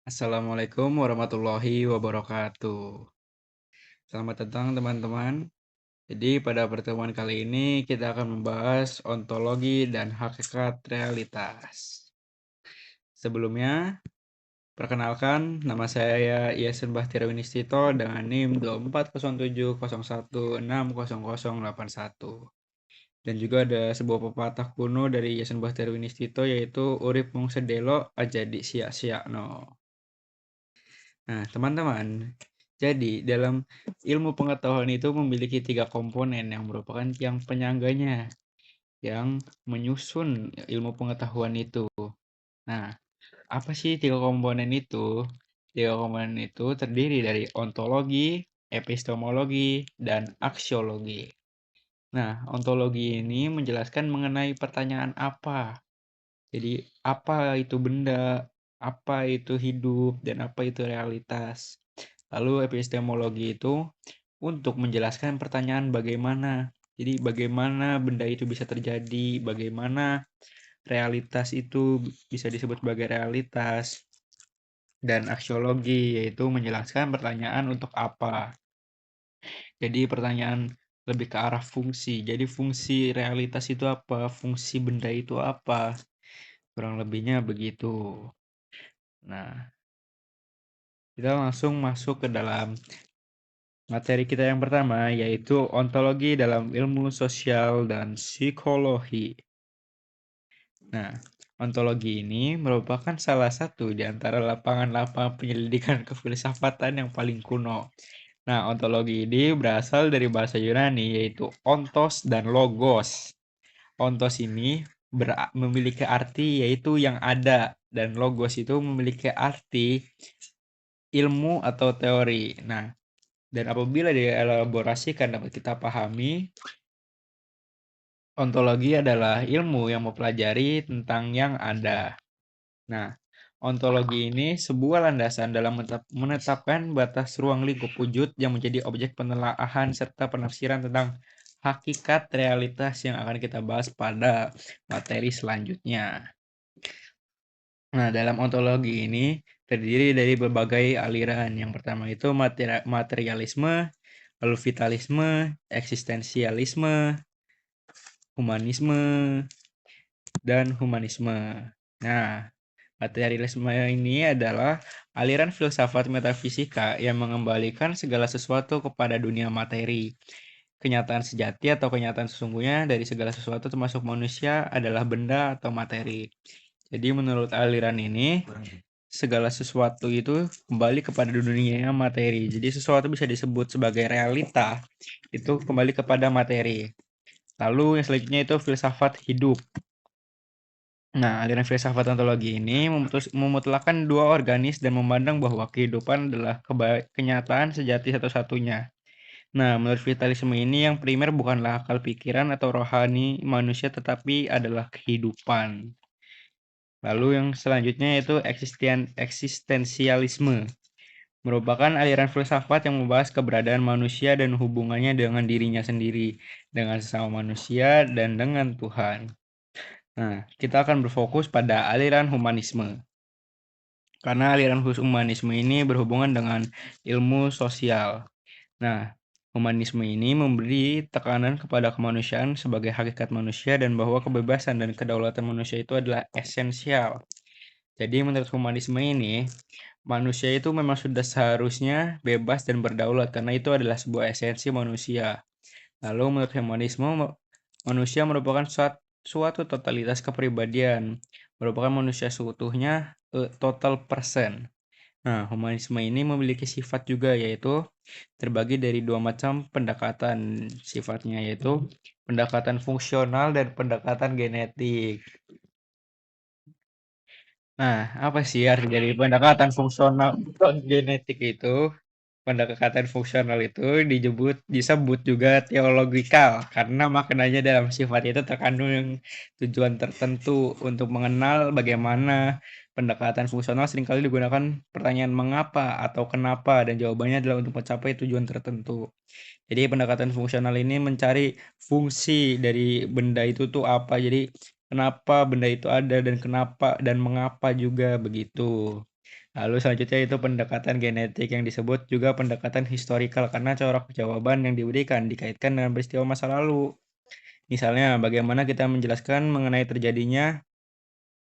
Assalamualaikum warahmatullahi wabarakatuh. Selamat datang teman-teman. Jadi pada pertemuan kali ini kita akan membahas ontologi dan hakikat realitas. Sebelumnya, perkenalkan nama saya Yasin Bahtira Winistito dengan NIM 240701600081. Dan juga ada sebuah pepatah kuno dari Yasin Bahtira Winistito yaitu urip mung sedelo aja di sia-siakno. Nah, teman-teman, jadi dalam ilmu pengetahuan itu memiliki 3 komponen yang merupakan tiang penyangganya yang menyusun ilmu pengetahuan itu. Nah, apa sih 3 komponen itu? 3 komponen itu terdiri dari ontologi, epistemologi, dan aksiologi. Nah, ontologi ini menjelaskan mengenai pertanyaan apa. Jadi, apa itu benda, apa itu hidup, dan apa itu realitas. Lalu epistemologi itu untuk menjelaskan pertanyaan bagaimana. Jadi bagaimana benda itu bisa terjadi, bagaimana realitas itu bisa disebut sebagai realitas. Dan aksiologi yaitu menjelaskan pertanyaan untuk apa. Jadi pertanyaan lebih ke arah fungsi. Jadi fungsi realitas itu apa, fungsi benda itu apa. Kurang lebihnya begitu. Nah, kita langsung masuk ke dalam materi kita yang pertama, yaitu ontologi dalam ilmu sosial dan psikologi. Nah, ontologi ini merupakan salah satu di antara lapangan-lapangan penyelidikan kefilsafatan yang paling kuno. Nah, ontologi ini berasal dari bahasa Yunani, yaitu ontos dan logos. Ontos ini memiliki arti yaitu yang ada, dan logos itu memiliki arti ilmu atau teori. Nah, dan apabila dielaborasikan dapat kita pahami, ontologi adalah ilmu yang mempelajari tentang yang ada. Nah, ontologi ini sebuah landasan dalam menetapkan batas ruang lingkup wujud yang menjadi objek penelaahan serta penafsiran tentang hakikat realitas yang akan kita bahas pada materi selanjutnya. Nah, dalam ontologi ini terdiri dari berbagai aliran. Yang pertama itu materialisme, lalu vitalisme, eksistensialisme, humanisme, dan humanisme. Nah, materialisme ini adalah aliran filsafat metafisika yang mengembalikan segala sesuatu kepada dunia materi. Kenyataan sejati atau kenyataan sesungguhnya dari segala sesuatu termasuk manusia adalah benda atau materi. Jadi menurut aliran ini, segala sesuatu itu kembali kepada dunia materi. Jadi sesuatu bisa disebut sebagai realita, itu kembali kepada materi. Lalu yang selanjutnya itu filsafat hidup. Nah, aliran filsafat ontologi ini memutlakkan dua organis dan memandang bahwa kehidupan adalah kenyataan sejati satu-satunya. Nah, menurut vitalisme ini yang primer bukanlah akal pikiran atau rohani manusia tetapi adalah kehidupan. Lalu yang selanjutnya yaitu eksistensialisme. Merupakan aliran filsafat yang membahas keberadaan manusia dan hubungannya dengan dirinya sendiri, dengan sesama manusia, dan dengan Tuhan. Nah, kita akan berfokus pada aliran humanisme. Karena aliran humanisme ini berhubungan dengan ilmu sosial. Nah, humanisme ini memberi tekanan kepada kemanusiaan sebagai hakikat manusia dan bahwa kebebasan dan kedaulatan manusia itu adalah esensial. Jadi menurut humanisme ini, manusia itu memang sudah seharusnya bebas dan berdaulat karena itu adalah sebuah esensi manusia. Lalu menurut humanisme, manusia merupakan suatu totalitas kepribadian, merupakan manusia seutuhnya total person. Nah, humanisme ini memiliki sifat juga yaitu terbagi dari dua macam pendekatan sifatnya yaitu pendekatan fungsional dan pendekatan genetik. Nah, apa sih arti dari pendekatan fungsional dan genetik itu? Pendekatan fungsional itu disebut juga teologikal karena maknanya dalam sifat itu terkandung tujuan tertentu untuk mengenal bagaimana. Pendekatan fungsional seringkali digunakan pertanyaan mengapa atau kenapa dan jawabannya adalah untuk mencapai tujuan tertentu. Jadi pendekatan fungsional ini mencari fungsi dari benda itu tuh apa. Jadi kenapa benda itu ada dan kenapa dan mengapa juga begitu. Lalu selanjutnya itu pendekatan genetik yang disebut juga pendekatan historikal karena corak jawaban yang diberikan dikaitkan dengan peristiwa masa lalu. Misalnya, bagaimana kita menjelaskan mengenai terjadinya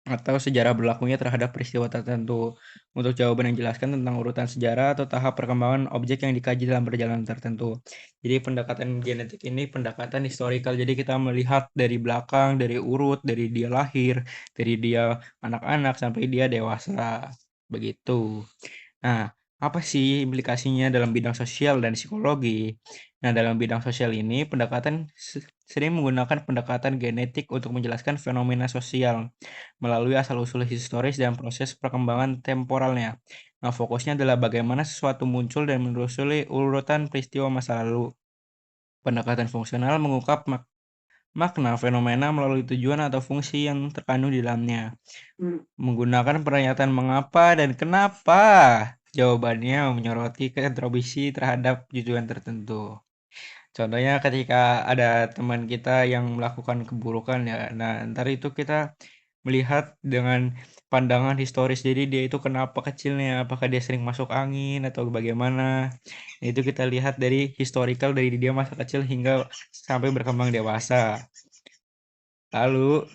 atau sejarah berlakunya terhadap peristiwa tertentu. Untuk jawaban yang jelaskan tentang urutan sejarah atau tahap perkembangan objek yang dikaji dalam perjalanan tertentu. Jadi pendekatan genetik ini pendekatan historikal. Jadi kita melihat dari belakang, dari urut, dari dia lahir, dari dia anak-anak sampai dia dewasa. Begitu. Nah, apa sih implikasinya dalam bidang sosial dan psikologi? Nah, dalam bidang sosial ini, pendekatan sering menggunakan pendekatan genetik untuk menjelaskan fenomena sosial melalui asal-usul historis dan proses perkembangan temporalnya. Nah, fokusnya adalah bagaimana sesuatu muncul dan menelusuri urutan peristiwa masa lalu. Pendekatan fungsional mengungkap makna fenomena melalui tujuan atau fungsi yang terkandung di dalamnya. Menggunakan pernyataan mengapa dan kenapa. Jawabannya menyoroti kontribusi terhadap tujuan tertentu. Contohnya ketika ada teman kita yang melakukan keburukan ya, nah ntar itu kita melihat dengan pandangan historis. Jadi dia itu kenapa kecilnya, apakah dia sering masuk angin atau bagaimana. Nah, itu kita lihat dari historical dari dia masa kecil hingga sampai berkembang dewasa. Lalu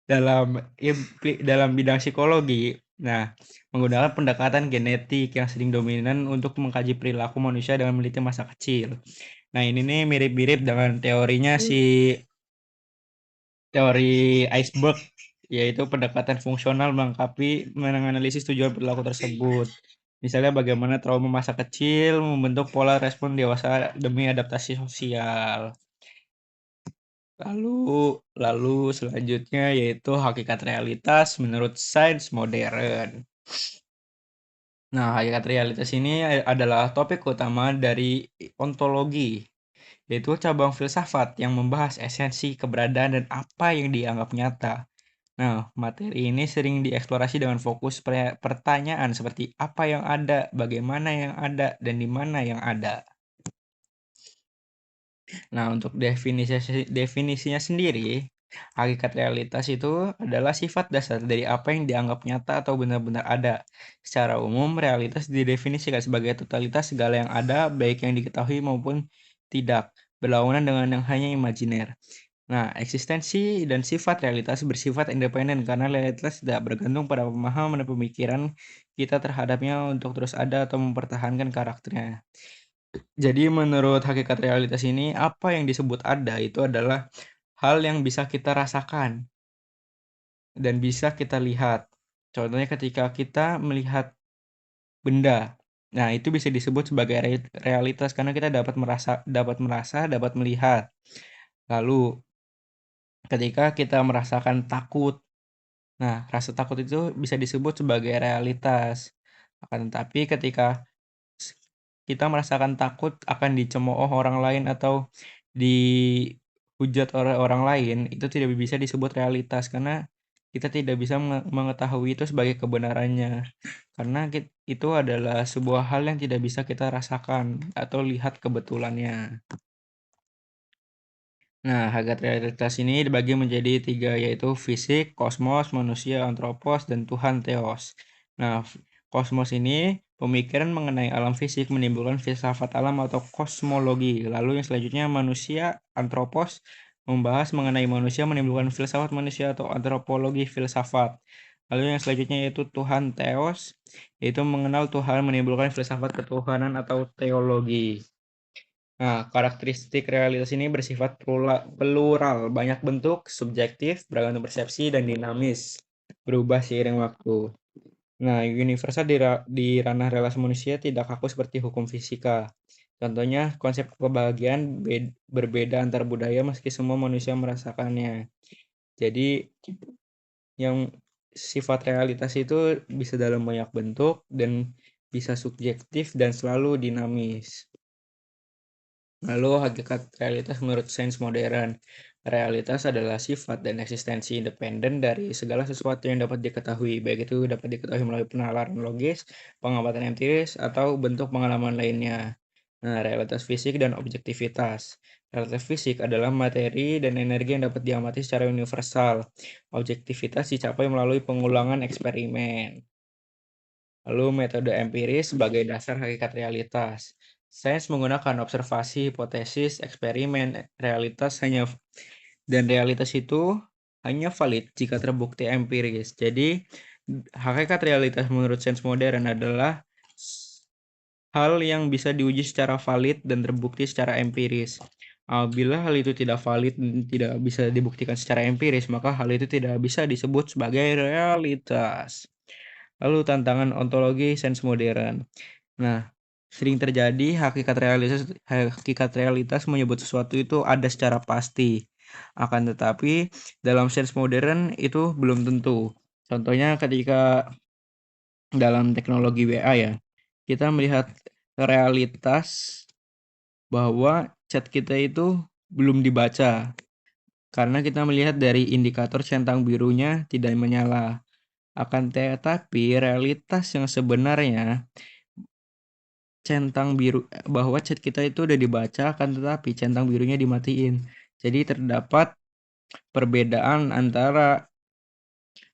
dalam bidang psikologi, nah menggunakan pendekatan genetik yang sering dominan untuk mengkaji perilaku manusia dengan meneliti masa kecil. Nah ini nih mirip-mirip dengan teorinya teori iceberg, yaitu pendekatan fungsional melengkapi menganalisis tujuan perilaku tersebut. Misalnya bagaimana trauma masa kecil membentuk pola respon dewasa demi adaptasi sosial. Lalu selanjutnya yaitu hakikat realitas menurut sains modern. Nah, hakikat realitas ini adalah topik utama dari ontologi, yaitu cabang filsafat yang membahas esensi, keberadaan, dan apa yang dianggap nyata. Nah, materi ini sering dieksplorasi dengan fokus pertanyaan seperti apa yang ada, bagaimana yang ada, dan di mana yang ada. Nah, untuk definisinya sendiri, hakikat realitas itu adalah sifat dasar dari apa yang dianggap nyata atau benar-benar ada. Secara umum, realitas didefinisikan sebagai totalitas segala yang ada, baik yang diketahui maupun tidak, berlawanan dengan yang hanya imajiner. Nah, eksistensi dan sifat realitas bersifat independen karena realitas tidak bergantung pada pemahaman dan pemikiran kita terhadapnya untuk terus ada atau mempertahankan karakternya. Jadi menurut hakikat realitas ini, apa yang disebut ada itu adalah hal yang bisa kita rasakan dan bisa kita lihat. Contohnya ketika kita melihat benda. Nah, itu bisa disebut sebagai realitas karena kita dapat melihat. Lalu ketika kita merasakan takut. Nah, rasa takut itu bisa disebut sebagai realitas. Akan tetapi ketika kita merasakan takut akan dicemooh orang lain atau dihujat oleh orang lain, itu tidak bisa disebut realitas karena kita tidak bisa mengetahui itu sebagai kebenarannya. Karena itu adalah sebuah hal yang tidak bisa kita rasakan atau lihat kebetulannya. Nah, hakikat realitas ini dibagi menjadi tiga, yaitu fisik, kosmos, manusia, antropos, dan Tuhan, teos. Nah, kosmos ini pemikiran mengenai alam fisik menimbulkan filsafat alam atau kosmologi. Lalu yang selanjutnya manusia, antropos, membahas mengenai manusia menimbulkan filsafat manusia atau antropologi filsafat. Lalu yang selanjutnya yaitu Tuhan, teos, yaitu mengenal Tuhan menimbulkan filsafat ketuhanan atau teologi. Nah, karakteristik realitas ini bersifat plural, banyak bentuk, subjektif, beragam persepsi, dan dinamis, berubah seiring waktu. Nah, universal di ranah relasi manusia tidak kaku seperti hukum fisika. Contohnya, konsep kebahagiaan berbeda antar budaya meski semua manusia merasakannya. Jadi, yang sifat realitas itu bisa dalam banyak bentuk dan bisa subjektif dan selalu dinamis. Lalu hakikat realitas menurut sains modern. Realitas adalah sifat dan eksistensi independen dari segala sesuatu yang dapat diketahui, baik itu dapat diketahui melalui penalaran logis, pengamatan empiris, atau bentuk pengalaman lainnya. Nah, realitas fisik dan objektivitas. Realitas fisik adalah materi dan energi yang dapat diamati secara universal. Objektivitas dicapai melalui pengulangan eksperimen. Lalu metode empiris sebagai dasar hakikat realitas. Sains menggunakan observasi, hipotesis, eksperimen, dan realitas itu hanya valid jika terbukti empiris. Jadi, hakikat realitas menurut sains modern adalah hal yang bisa diuji secara valid dan terbukti secara empiris. Apabila hal itu tidak valid dan tidak bisa dibuktikan secara empiris, maka hal itu tidak bisa disebut sebagai realitas. Lalu tantangan ontologi sains modern. Nah, sering terjadi hakikat realitas menyebut sesuatu itu ada secara pasti. Akan tetapi dalam sains modern itu belum tentu. Contohnya ketika dalam teknologi WA ya, kita melihat realitas bahwa chat kita itu belum dibaca karena kita melihat dari indikator centang birunya tidak menyala. Akan tetapi realitas yang sebenarnya bahwa chat kita itu udah dibaca akan tetapi centang birunya dimatiin. Jadi terdapat perbedaan antara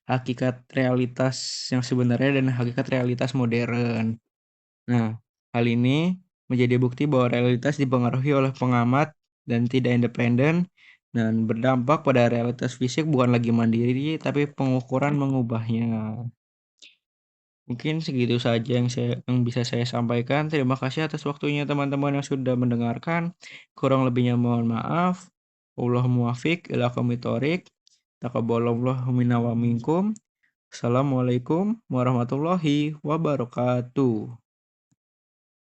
hakikat realitas yang sebenarnya dan hakikat realitas modern. Nah, hal ini menjadi bukti bahwa realitas dipengaruhi oleh pengamat dan tidak independen dan berdampak pada realitas fisik bukan lagi mandiri tapi pengukuran mengubahnya. Mungkin segitu saja yang bisa saya sampaikan. Terima kasih atas waktunya teman-teman yang sudah mendengarkan. Kurang lebihnya mohon maaf. Wallahul muwaffiq ila aqwamit thoriq. Taqabbalallahu minna wa minkum. Assalamualaikum warahmatullahi wabarakatuh.